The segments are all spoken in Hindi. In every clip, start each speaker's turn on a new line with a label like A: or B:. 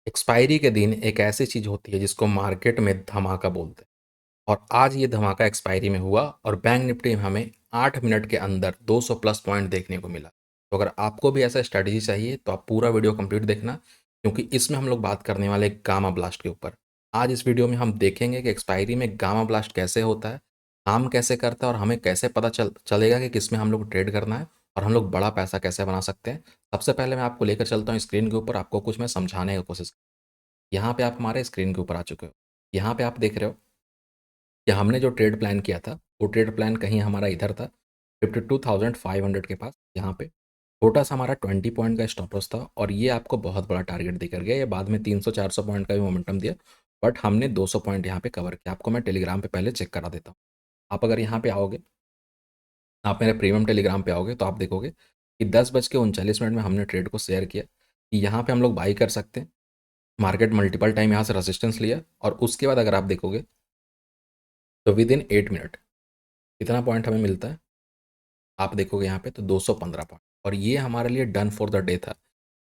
A: एक्सपायरी के दिन एक ऐसी चीज़ होती है जिसको मार्केट में धमाका बोलते हैं। और आज ये धमाका एक्सपायरी में हुआ और बैंक निफ्टी में हमें 8 मिनट के अंदर 200 प्लस पॉइंट देखने को मिला। तो अगर आपको भी ऐसा स्ट्रैटेजी चाहिए तो आप पूरा वीडियो कंप्लीट देखना, क्योंकि इसमें हम लोग बात करने वाले हैं गामा ब्लास्ट के ऊपर। आज इस वीडियो में हम देखेंगे कि एक्सपायरी में गामा ब्लास्ट कैसे होता है, काम कैसे करता है और हमें कैसे पता चलेगा कि किस में हम लोग ट्रेड करना है और हम लोग बड़ा पैसा कैसे बना सकते हैं। सबसे पहले मैं आपको लेकर चलता हूँ स्क्रीन के ऊपर, आपको कुछ मैं समझाने की कोशिश। यहाँ पे आप हमारे स्क्रीन के ऊपर आ चुके हो। यहाँ पे आप देख रहे हो कि हमने जो ट्रेड प्लान किया था, वो ट्रेड प्लान कहीं हमारा इधर था 52,500 के पास। यहाँ पे छोटा सा हमारा 20 पॉइंट का स्टॉप लॉस था और ये आपको बहुत बड़ा टारगेट देकर गया। ये बाद में 300-400 पॉइंट का भी मोमेंटम दिया, बट हमने 200 पॉइंट यहाँ पे कवर किया। आपको मैं टेलीग्राम पे पहले चेक करा देता हूँ। आप अगर यहाँ पे आओगे, आप मेरे प्रीमियम टेलीग्राम पे आओगे तो आप देखोगे कि 10:39 में हमने ट्रेड को शेयर किया कि यहाँ पे हम लोग बाई कर सकते हैं। मार्केट मल्टीपल टाइम यहाँ से रेजिस्टेंस लिया और उसके बाद अगर आप देखोगे तो विद इन 8 मिनट कितना पॉइंट हमें मिलता है, आप देखोगे यहाँ पे तो 215 पॉइंट। और ये हमारे लिए डन फॉर द डे था।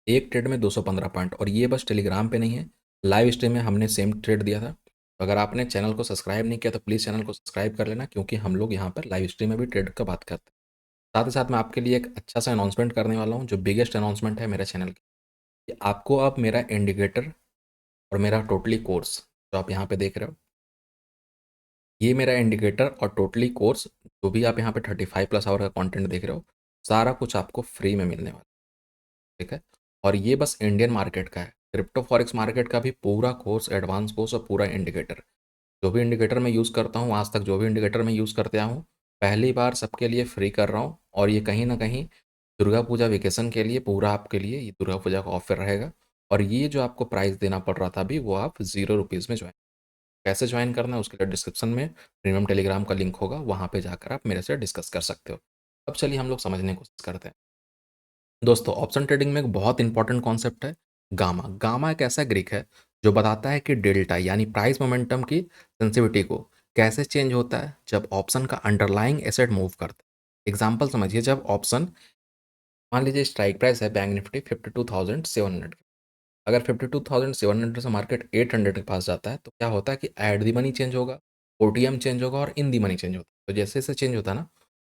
A: एक ट्रेड में 215 पॉइंट, और ये बस टेलीग्राम पे नहीं है, लाइव स्ट्रीम में हमने सेम ट्रेड दिया था। तो अगर आपने चैनल को सब्सक्राइब नहीं किया तो प्लीज़ चैनल को सब्सक्राइब कर लेना, क्योंकि हम लोग यहाँ पर लाइव स्ट्रीम में भी ट्रेड का बात करते हैं। साथ ही साथ मैं आपके लिए एक अच्छा सा अनाउंसमेंट करने वाला हूँ, जो बिगेस्ट अनाउंसमेंट है मेरे चैनल की, कि आपको अब मेरा इंडिकेटर और मेरा टोटली कोर्स जो आप यहाँ पे देख रहे हो, ये मेरा इंडिकेटर और टोटली कोर्स, जो भी आप यहाँ पे 35+ आवर का कंटेंट देख रहे हो, सारा कुछ आपको फ्री में मिलने वाला है। ठीक है। और ये बस इंडियन मार्केट का है। क्रिप्टो फॉरेक्स मार्केट का भी पूरा कोर्स, एडवांस कोर्स और पूरा इंडिकेटर, जो भी इंडिकेटर मैं यूज़ करता हूँ आज तक, जो भी इंडिकेटर मैं यूज़ करते आया हूँ, पहली बार सबके लिए फ्री कर रहा हूँ। और ये कहीं ना कहीं दुर्गा पूजा वेकेशन के लिए, पूरा आपके लिए ये दुर्गा पूजा का ऑफर रहेगा। और ये जो आपको प्राइस देना पड़ रहा था अभी, वो आप 0 रुपीज़ में ज्वाइन। कैसे ज्वाइन करना है उसके लिए डिस्क्रिप्शन में प्रीमियम टेलीग्राम का लिंक होगा, वहाँ पे जाकर आप मेरे से डिस्कस कर सकते हो। अब चलिए हम लोग समझने की कोशिश करते हैं। दोस्तों, ऑप्शन ट्रेडिंग में एक बहुत इंपॉर्टेंट कॉन्सेप्ट है गामा। गामा एक ऐसा ग्रीक है जो बताता है कि डेल्टा यानी प्राइस मोमेंटम की सेंसिटिविटी को कैसे चेंज होता है जब ऑप्शन का अंडरलाइंग एसेट मूव करता है। एग्जांपल समझिए, जब ऑप्शन, मान लीजिए स्ट्राइक प्राइस है बैंक निफ्टी 52,700, अगर 52,700 से मार्केट 800 के पास जाता है तो क्या होता है कि एट दी मनी चेंज होगा, ओटीएम चेंज होगा और इन दी मनी चेंज होता है। तो जैसे जैसे चेंज होता है ना,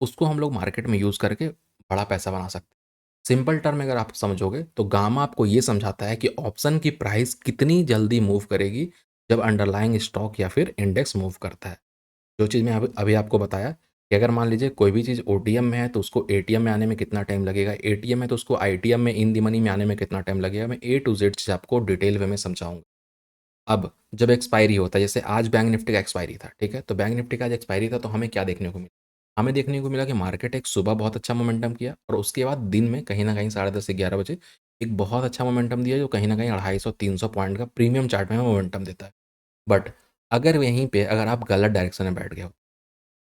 A: उसको हम लोग मार्केट में यूज़ करके बड़ा पैसा बना सकते हैं। सिंपल टर्म में अगर आप समझोगे तो गामा आपको ये समझाता है कि ऑप्शन की प्राइस कितनी जल्दी मूव करेगी जब अंडरलाइंग स्टॉक या फिर इंडेक्स मूव करता है। जो चीज़ मैं अभी अभी आपको बताया कि अगर मान लीजिए कोई भी चीज़ ओटीएम में है तो उसको एटीएम में आने में कितना टाइम लगेगा, एटीएम है तो उसको आईटीएम में इन दी मनी में आने में कितना टाइम लगेगा, मैं ए टू जेड चीज़ आपको डिटेल वे में समझाऊंगा। अब जब एक्सपायरी होता है, जैसे आज बैंक निफ्टी का एक्सपायरी था, ठीक है, तो बैंक निफ्टी का आज एक्सपायरी था तो हमें क्या देखने को मिला, हमें देखने को मिला कि मार्केट एक सुबह बहुत अच्छा मोमेंटम किया और उसके बाद दिन में कहीं ना कहीं 10:30 से 11 बजे एक बहुत अच्छा मोमेंटम दिया, जो कहीं ना कहीं 250-300 पॉइंट का प्रीमियम चार्ट में मोमेंटम देता है। बट अगर यहीं पे अगर आप गलत डायरेक्शन में बैठ गए हो,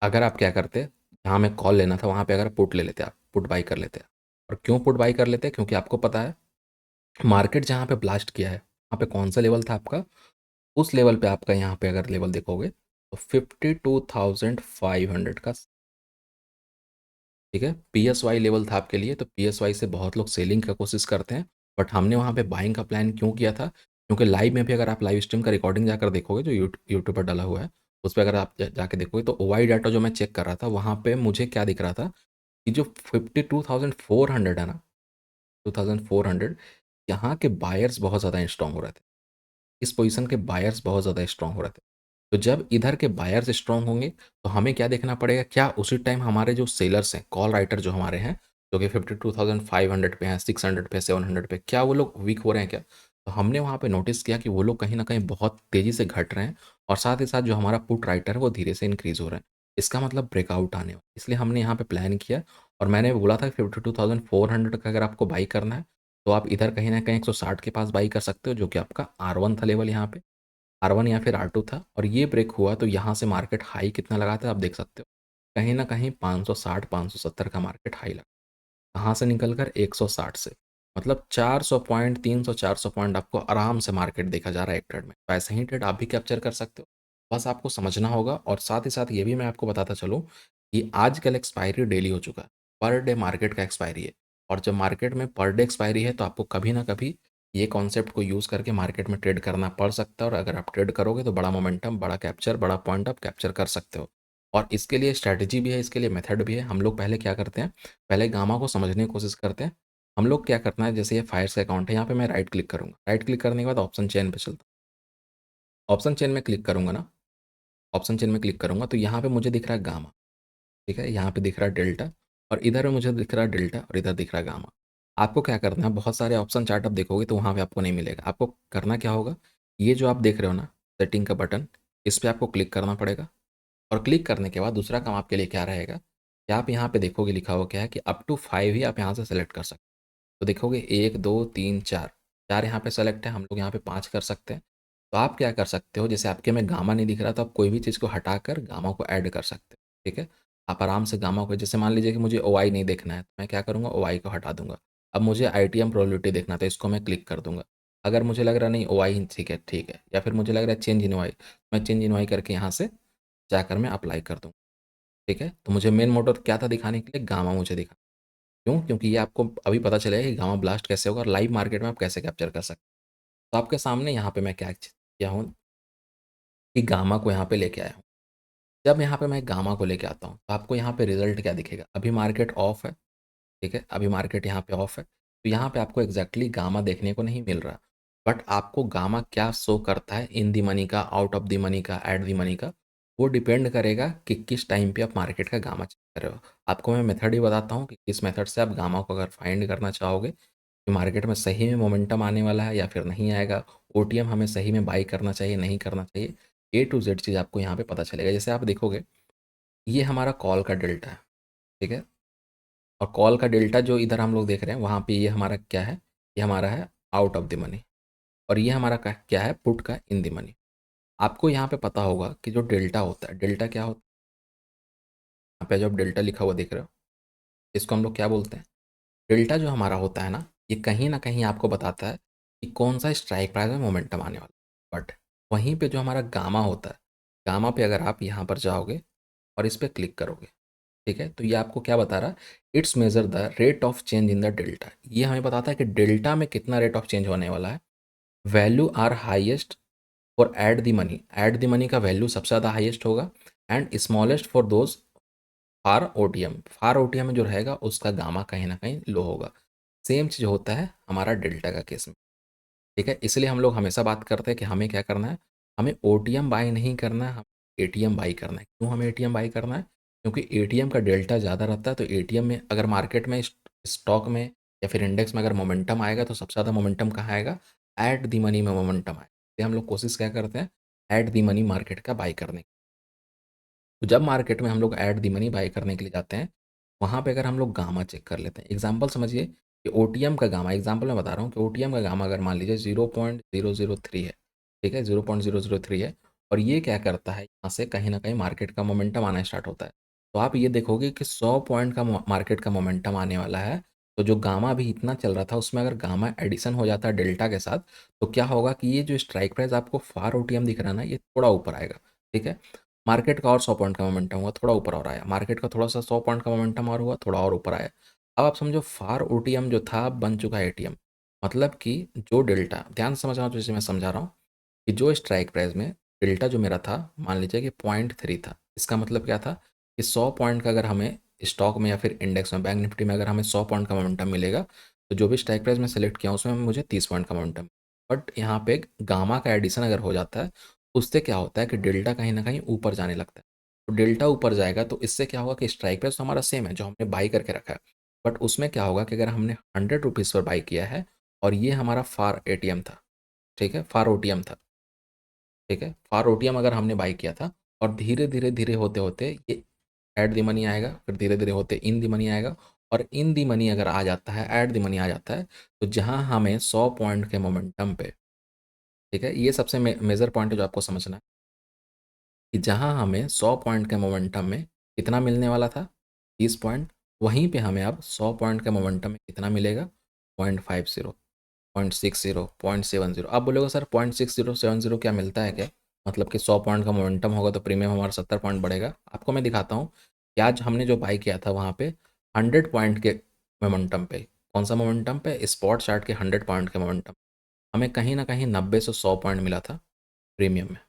A: अगर आप क्या करते, जहाँ हमें कॉल लेना था वहाँ पे अगर पुट ले लेते, आप पुट बाई कर लेते। और क्यों पुट बाई कर लेते? क्योंकि आपको पता है मार्केट जहाँ पे ब्लास्ट किया है वहाँ पे कौन सा लेवल था आपका, उस लेवल पे आपका यहाँ पे अगर लेवल देखोगे तो 52,500 का, ठीक है, पीएसवाई लेवल था आपके लिए। तो पीएसवाई से बहुत लोग सेलिंग का कोशिश करते हैं, बट हमने वहाँ पे बाइंग का प्लान क्यों किया था, क्योंकि लाइव में भी अगर आप लाइव स्ट्रीम का रिकॉर्डिंग जाकर देखोगे जो यूट्यूब पर डाला हुआ है, उस पर अगर आप जाके देखोगे तो ओवाई डाटा जो मैं चेक कर रहा था वहाँ पे मुझे क्या दिख रहा था कि जो 52,400 है ना, 2,400, यहाँ के बायर्स बहुत ज़्यादा स्ट्रांग हो रहे थे। इस पोजीशन के बायर्स बहुत ज़्यादा स्ट्रांग हो रहे थे। तो जब इधर के बायर्स स्ट्रांग होंगे तो हमें क्या देखना पड़ेगा, क्या उसी टाइम हमारे जो सेलर्स हैं, कॉल राइटर जो हमारे हैं, जो कि 52,500 पे हैं, 600 पे, 700 पे, क्या वो लोग वीक हो रहे हैं क्या? तो हमने वहाँ पे नोटिस किया कि वो लोग कहीं ना कहीं बहुत तेज़ी से घट रहे हैं और साथ ही साथ जो हमारा पुट राइटर है वो धीरे से इंक्रीज़ हो रहा है। इसका मतलब ब्रेकआउट आने वाला, इसलिए हमने यहाँ पे प्लान किया। और मैंने बोला था 52,400 का अगर आपको बाई करना है तो आप इधर कहीं न कहीं 160 के पास बाई कर सकते हो, जो कि आपका R1 था लेवल यहाँ पे, R1 या फिर R2 था। और ये ब्रेक हुआ तो यहाँ से मार्केट हाई कितना लगा था आप देख सकते हो, कहीं न कहीं 560-570 का मार्केट हाई लगा। कहाँ से निकल कर 160 से, मतलब 400 पॉइंट, 300-400 पॉइंट आपको आराम से मार्केट देखा जा रहा है एक ट्रेड में। तो ऐसे ही ट्रेड आप भी कैप्चर कर सकते हो, बस आपको समझना होगा। और साथ ही साथ ये भी मैं आपको बताता चलूँ कि आजकल एक्सपायरी डेली हो चुका है, पर डे मार्केट का एक्सपायरी है। और जब मार्केट में पर डे एक्सपायरी है तो आपको कभी ना कभी ये कॉन्सेप्ट को यूज़ करके मार्केट में ट्रेड करना पड़ सकता है, और अगर आप ट्रेड करोगे तो बड़ा मोमेंटम, बड़ा कैप्चर, बड़ा पॉइंट आप कैप्चर कर सकते हो। और इसके लिए स्ट्रैटेजी भी है, इसके लिए मेथड भी है। हम लोग पहले क्या करते हैं, पहले गामा को समझने की कोशिश करते हैं। हम लोग क्या करना है, जैसे ये फायर्स का अकाउंट है, यहाँ पे मैं राइट क्लिक करूँगा। राइट क्लिक करने के बाद ऑप्शन चेन पे चलता हूँ। ऑप्शन चेन में क्लिक करूँगा ना, ऑप्शन चेन में क्लिक करूँगा तो यहाँ पे मुझे दिख रहा है गामा, ठीक है? यहाँ पे दिख रहा है डेल्टा, और इधर में मुझे दिख रहा है डेल्टा, और इधर दिख रहा है गामा। आपको क्या करना है, बहुत सारे ऑप्शन चार्ट आप देखोगे तो वहाँ पे आपको नहीं मिलेगा। आपको करना क्या होगा, ये जो आप देख रहे हो ना सेटिंग का बटन, इस पे आपको क्लिक करना पड़ेगा। और क्लिक करने के बाद दूसरा काम आपके लिए क्या रहेगा कि आप यहाँ पे देखोगे लिखा हुआ क्या है कि अप टू 5 ही आप यहाँ से सेलेक्ट कर सकते हो। तो देखोगे 1, 2, 3, 4, 4 यहाँ पे सेलेक्ट है, हम लोग यहाँ पे 5 कर सकते हैं। तो आप क्या कर सकते हो, जैसे आपके में गामा नहीं दिख रहा तो आप कोई भी चीज़ को हटाकर गामा को ऐड कर सकते हो, ठीक है? आप आराम से गामा को, जैसे मान लीजिए कि मुझे ओआई नहीं देखना है, तो मैं क्या करूँगा, ओआई को हटा दूँगा। अब मुझे आईटीएम प्रोबेबिलिटी देखना है, तो इसको मैं क्लिक कर दूँगा। अगर मुझे लग रहा नहीं ओआई ठीक है, ठीक है, या फिर मुझे लग रहा है चेंज इन ओआई, मैं चेंज इन ओआई करके यहाँ से जाकर मैं अप्लाई कर दूँ, ठीक है? तो मुझे मेन मोटिव क्या था दिखाने के लिए, गामा मुझे दिखा। क्यों? क्योंकि ये आपको अभी पता चलेगा कि गामा ब्लास्ट कैसे होगा और लाइव मार्केट में आप कैसे कैप्चर कर सकते हैं। तो आपके सामने यहाँ पे मैं क्या किया हूँ कि गामा को यहाँ पे लेके आया हूँ। जब यहाँ पे मैं गामा को लेके आता हूँ, तो आपको यहाँ पे रिज़ल्ट क्या दिखेगा? अभी मार्केट ऑफ है, ठीक है? अभी मार्केट यहाँ पे ऑफ है, तो यहाँ पे आपको एग्ज़ैक्टली गामा देखने को नहीं मिल रहा। बट आपको गामा क्या शो करता है, इन द मनी का, आउट ऑफ द मनी का, एट द मनी का, वो डिपेंड करेगा कि किस टाइम पे आप मार्केट का गामा चेक कर रहे हो। आपको मैं मेथड ही बताता हूँ कि किस मेथड से आप गामा को अगर फाइंड करना चाहोगे कि मार्केट में सही में मोमेंटम आने वाला है या फिर नहीं आएगा, ओटीएम हमें सही में बाई करना चाहिए, नहीं करना चाहिए, ए टू जेड चीज़ आपको यहाँ पे पता चलेगा। जैसे आप देखोगे, ये हमारा कॉल का डेल्टा है, ठीक है? और कॉल का डेल्टा जो इधर हम लोग देख रहे हैं, वहाँ पे ये हमारा क्या है, ये हमारा है आउट ऑफ द मनी, और ये हमारा क्या है, पुट का इन द मनी। आपको यहाँ पे पता होगा कि जो डेल्टा होता है, डेल्टा क्या होता है, यहाँ पे जो आप डेल्टा लिखा हुआ देख रहे हो, इसको हम लोग क्या बोलते हैं, डेल्टा जो हमारा होता है ना, ये कहीं न कहीं आपको बताता है कि कौन-सा स्ट्राइक प्राइस में मोमेंटम आने वाला है। बट वहीं पे जो हमारा गामा होता है, गामा पे अगर आप यहाँ पर जाओगे और इस पे क्लिक करोगे, ठीक है? तो ये आपको क्या बता रहा है, it's measure the rate of change in the delta. ये हमें बताता है कि डेल्टा में कितना रेट ऑफ चेंज होने वाला है। Value are highest for at the money का वैल्यू सबसे ज़्यादा हाईएस्ट होगा, and smallest for those far OTM में जो रहेगा उसका गामा कहीं न कहीं लो होगा। सेम चीज़ होता है हमारा डेल्टा का केस में, ठीक है? इसलिए हम लोग हमेशा बात करते हैं कि हमें क्या करना है, हमें ओटीएम बाय नहीं करना है, हमें एटीएम बाय करना है। क्यों हमें एटीएम बाय करना है? क्योंकि एटीएम का डेल्टा ज़्यादा रहता है, तो एटीएम में अगर मार्केट में स्टॉक में या फिर इंडेक्स में अगर मोमेंटम आएगा तो सबसे ज़्यादा मोमेंटम कहाँ आएगा? एट द मनी में मोमेंटम आएगा। इसलिए हम लोग कोशिश क्या करते हैं? एट द मनी मार्केट का बाय करने की। तो जब मार्केट में हम लोग एट द मनी बाय करने के लिए जाते हैं, वहाँ पे अगर हम लोग गामा चेक कर लेते हैं। एग्ज़ाम्पल समझिए कि ओटीएम का गामा, एग्ज़ाम्पल मैं बता रहा हूँ कि ओटीएम का गामा अगर मान लीजिए 0.003 है, ठीक है? 0.003 है, और ये क्या करता है, यहाँ से कहीं न कहीं मार्केट का मोमेंटम आना स्टार्ट होता है। तो आप ये देखोगे कि 100 पॉइंट का मार्केट का मोमेंटम आने वाला है, तो जो गामा अभी इतना चल रहा था उसमें अगर गामा एडिशन हो जाता है डेल्टा के साथ, तो क्या होगा कि ये जो स्ट्राइक प्राइस आपको फार ओटीएम दिख रहा है ना, ये थोड़ा ऊपर आएगा, ठीक है? मार्केट का और 100 पॉइंट का मोमेंटम हुआ, थोड़ा ऊपर और आया। मार्केट का थोड़ा-सा 100 पॉइंट का मोमेंटम और हुआ, थोड़ा और ऊपर आया। अब आप समझो फार ओटीएम जो था अब बन चुका है एटीएम। मतलब कि जो डेल्टा, ध्यान से समझना, जैसे मैं समझा रहा हूँ कि जो स्ट्राइक प्राइस में डेल्टा जो मेरा था, मान लीजिए कि 0.3 था। इसका मतलब क्या था कि 100 पॉइंट का अगर हमें स्टॉक में या फिर इंडेक्स में, बैंक निफ्टी में अगर हमें 100 पॉइंट का मोमेंटम मिलेगा, तो जो भी स्ट्राइक प्राइस मैं सेलेक्ट किया हूँ उसमें मुझे 30 पॉइंट का मोमेंटम। बट यहाँ पे गामा का एडिशन अगर हो जाता है, उससे क्या होता है कि डेल्टा कहीं न कहीं ऊपर जाने लगता है। तो डेल्टा ऊपर जाएगा तो इससे क्या होगा कि स्ट्राइक प्राइस तो हमारा सेम है जो हमने बाई करके रखा है। बट उसमें क्या होगा कि अगर हमने 100 रुपीज़ पर बाई किया है और ये हमारा फार एटीएम था, ठीक है? फार ओटीएम था, ठीक है? फार ओटीएम अगर हमने बाई किया था और धीरे होते-होते ये एट द मनी आएगा, फिर धीरे-धीरे होते इन द मनी आएगा, और इन द मनी अगर आ जाता है, एट द मनी आ जाता है, तो जहाँ हमें 100 पॉइंट के मोमेंटम पे, ठीक है? ये सबसे मेजर पॉइंट है जो आपको समझना है कि जहाँ हमें 100 पॉइंट के मोमेंटम में कितना मिलने वाला था? 30 पॉइंट। वहीं पे हमें अब 100 पॉइंट के मोमेंटम में कितना मिलेगा? 0.50, 0.60, 0.70। आप बोलोगे सर 0.60, 70 क्या मिलता है क्या? मतलब कि 100 पॉइंट का मोमेंटम होगा तो प्रीमियम हमारा 70 पॉइंट बढ़ेगा। आपको मैं दिखाता हूँ कि आज हमने जो बाई किया था वहाँ पे 100 पॉइंट के मोमेंटम पे, कौन सा मोमेंटम पे? स्पॉट चार्ट के 100 पॉइंट के मोमेंटम। हमें कहीं ना कहीं 90 से 100 पॉइंट मिला था प्रीमियम में।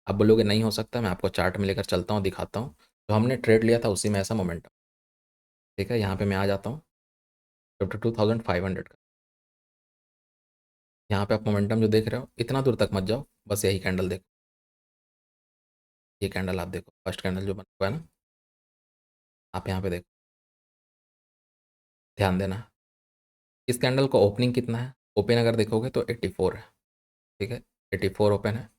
A: आप बोलोगे नहीं हो सकता, मैं आपको चार्ट में लेकर चलता हूँ, दिखाता हूँ। तो हमने ट्रेड लिया था उसी में ऐसा मोमेंटम। ठीक है, यहाँ पे मैं आ जाता हूँ 52,500 का। यहाँ पे आप मोमेंटम जो देख रहे हो, इतना दूर तक मत जाओ, बस यही कैंडल देखो। ये कैंडल आप देखो, फर्स्ट कैंडल जो बना हुआ है ना, आप यहाँ पे देखो, ध्यान देना। इस कैंडल को ओपनिंग कितना है, ओपन अगर देखोगे तो 84 है। ठीक है, 84 ओपन है।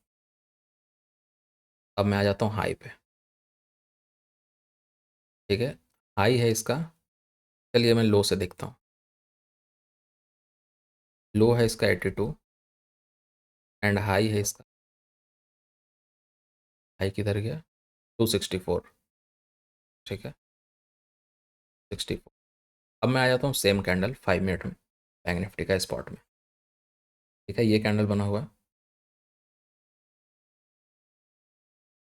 A: अब मैं आ जाता हूँ हाई पे। ठीक है, हाई है इसका, चलिए मैं लो से देखता हूँ। लो है इसका 82 एंड हाई है इसका, हाई किधर गया, 264। ठीक है, 64। अब मैं आ जाता हूँ सेम कैंडल 5 मिनट में, बैंक निफ्टी का स्पॉट में। ठीक है, ये कैंडल बना हुआ है,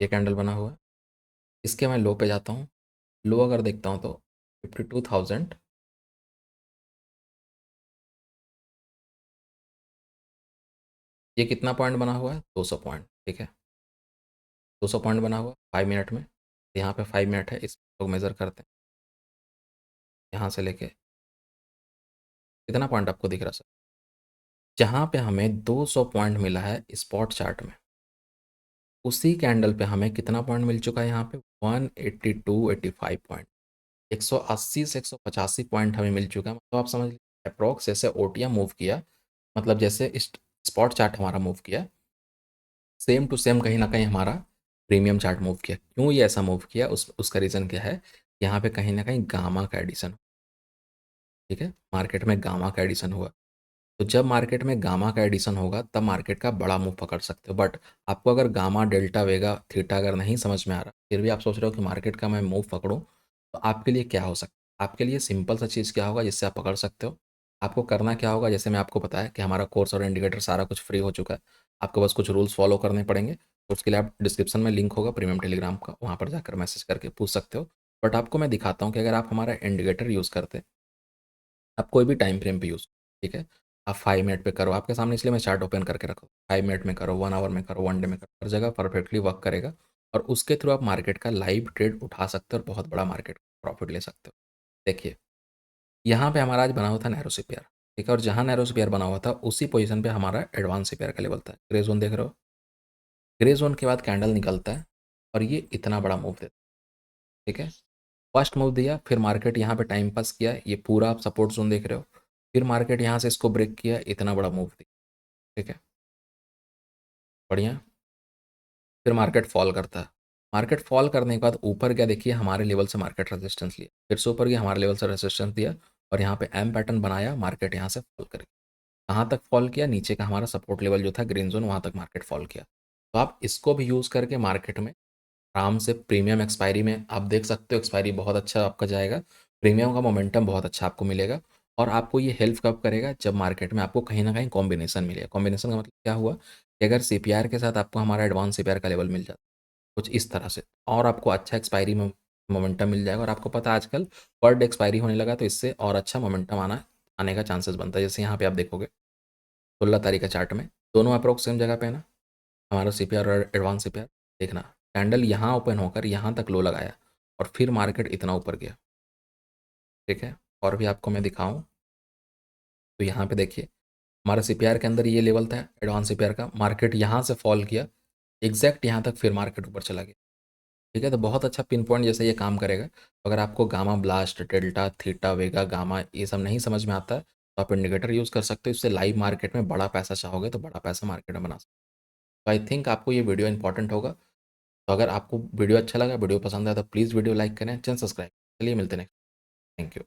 A: ये कैंडल बना हुआ है। इसके मैं लो पे जाता हूँ। लो अगर देखता हूँ तो 52,000। ये कितना पॉइंट बना हुआ है, 200 पॉइंट। ठीक है, 200 पॉइंट बना हुआ 5 मिनट में। यहाँ पे 5 मिनट है, इस लोग मेज़र करते हैं यहाँ से लेके। कितना पॉइंट आपको दिख रहा है सर, जहाँ पे हमें 200 पॉइंट मिला है स्पॉट चार्ट में, उसी कैंडल पे हमें कितना पॉइंट मिल चुका है यहाँ पे, 182, 85 पॉइंट। 180 से 185 पॉइंट हमें मिल चुका है। मतलब आप समझ लीजिए अप्रॉक्स जैसे ओटिया मूव किया, मतलब जैसे स्पॉट चार्ट हमारा मूव किया, सेम टू सेम कहीं ना कहीं हमारा प्रीमियम चार्ट मूव किया। क्यों ये ऐसा मूव किया, उसका रीज़न क्या है, यहाँ पे कहीं ना कहीं गामा का एडिशन। ठीक है, मार्केट में गामा का एडिशन हुआ। तो जब मार्केट में गामा का एडिशन होगा तब मार्केट का बड़ा मूव पकड़ सकते हो। बट आपको अगर गामा डेल्टा वेगा थीटा अगर नहीं समझ में आ रहा, फिर भी आप सोच रहे हो कि मार्केट का मैं मूव पकड़ूं, तो आपके लिए क्या हो सकता है, आपके लिए सिंपल सा चीज़ क्या होगा जिससे आप पकड़ सकते हो। आपको करना क्या होगा, जैसे मैं आपको बताया कि हमारा कोर्स और इंडिकेटर सारा कुछ फ्री हो चुका है। आपको बस कुछ रूल्स फॉलो करने पड़ेंगे। तो उसके लिए आप डिस्क्रिप्शन में लिंक होगा प्रीमियम टेलीग्राम का, वहाँ पर जाकर मैसेज करके पूछ सकते हो। बट आपको मैं दिखाता हूँ कि अगर आप हमारा इंडिकेटर यूज़ करते, आप कोई भी टाइम फ्रेम पे यूज़, ठीक है, आप 5 मिनट पे करो, आपके सामने इसलिए मैं चार्ट ओपन करके रखो। 5 मिनट में करो, 1 आवर में करो, 1 डे में करो, हर जगह परफेक्टली वर्क करेगा। और उसके थ्रू आप मार्केट का लाइव ट्रेड उठा सकते हो और बहुत बड़ा मार्केट प्रॉफिट ले सकते हो। देखिए, यहाँ पे हमारा आज बना हुआ था नैरो सीपीआर। ठीक है, और जहाँ नैरो सीपीआर बना हुआ था उसी पोजीशन पे हमारा एडवांस सीपीआर का लेवल था। ग्रे जोन देख रहे हो, ग्रे जोन के बाद कैंडल निकलता है और ये इतना बड़ा मूव देता है। ठीक है, फर्स्ट मूव दिया, फिर मार्केट यहाँ पे टाइम पास किया, ये पूरा आप सपोर्ट जोन देख रहे हो। फिर मार्केट यहाँ से इसको ब्रेक किया, इतना बड़ा मूव दिया। ठीक है, बढ़िया। फिर मार्केट फॉल करता है। मार्केट फॉल करने के बाद ऊपर गया, देखिए हमारे लेवल से मार्केट रेजिस्टेंस लिया, फिर से ऊपर गया, हमारे लेवल से रेजिस्टेंस दिया, और यहाँ पे एम पैटर्न बनाया, मार्केट यहाँ से फॉल कर गया। कहाँ तक फॉल किया, नीचे का हमारा सपोर्ट लेवल जो था ग्रीन जोन, वहाँ तक मार्केट फॉल किया। तो आप इसको भी यूज़ करके मार्केट में आराम से प्रीमियम एक्सपायरी में आप देख सकते हो, एक्सपायरी बहुत अच्छा आपका जाएगा, प्रीमियम का मोमेंटम बहुत अच्छा आपको मिलेगा। और आपको ये हेल्प कब करेगा, जब मार्केट में आपको कहीं ना कहीं कॉम्बिनेशन मिलेगा। कॉम्बिनेशन का मतलब क्या हुआ कि अगर सीपीआर के साथ आपको हमारा एडवांस सीपीआर का लेवल मिल जाता कुछ इस तरह से, और आपको अच्छा एक्सपायरी में मोमेंटम मिल जाएगा। और आपको पता है आजकल पर डे एक्सपायरी होने लगा, तो इससे और अच्छा मोमेंटम आने का चांसेस बनता है। जैसे यहाँ पे आप देखोगे 16 तारीख का चार्ट में दोनों अप्रोक्स सेम जगह पे है ना, हमारा सीपीआर और एडवांस सीपीआर। देखना, कैंडल यहाँ ओपन होकर यहाँ तक लो लगाया और फिर मार्केट इतना ऊपर गया। ठीक है, और भी आपको मैं दिखाऊं तो यहाँ पे देखिए, हमारा सीपीआर के अंदर ये लेवल था एडवांस सीपीआर का, मार्केट यहाँ से फॉल किया एग्जैक्ट यहाँ तक, फिर मार्केट ऊपर चला गया। ठीक है, तो बहुत अच्छा पिन पॉइंट जैसे ये काम करेगा। तो अगर आपको गामा ब्लास्ट, डेल्टा, थीटा, वेगा, गामा ये सब नहीं समझ में आता है, तो आप इंडिकेटर यूज़ कर सकते हो। इससे लाइव मार्केट में बड़ा पैसा चाहोगे तो बड़ा पैसा मार्केट में बना सकते हो। तो आई थिंक आपको ये वीडियो इंपॉर्टेंट होगा। तो अगर आपको वीडियो अच्छा लगा, वीडियो पसंद आया, तो प्लीज़ वीडियो लाइक करें, चैनल सब्सक्राइब। चलिए मिलते हैं नेक्स्ट। Thank you.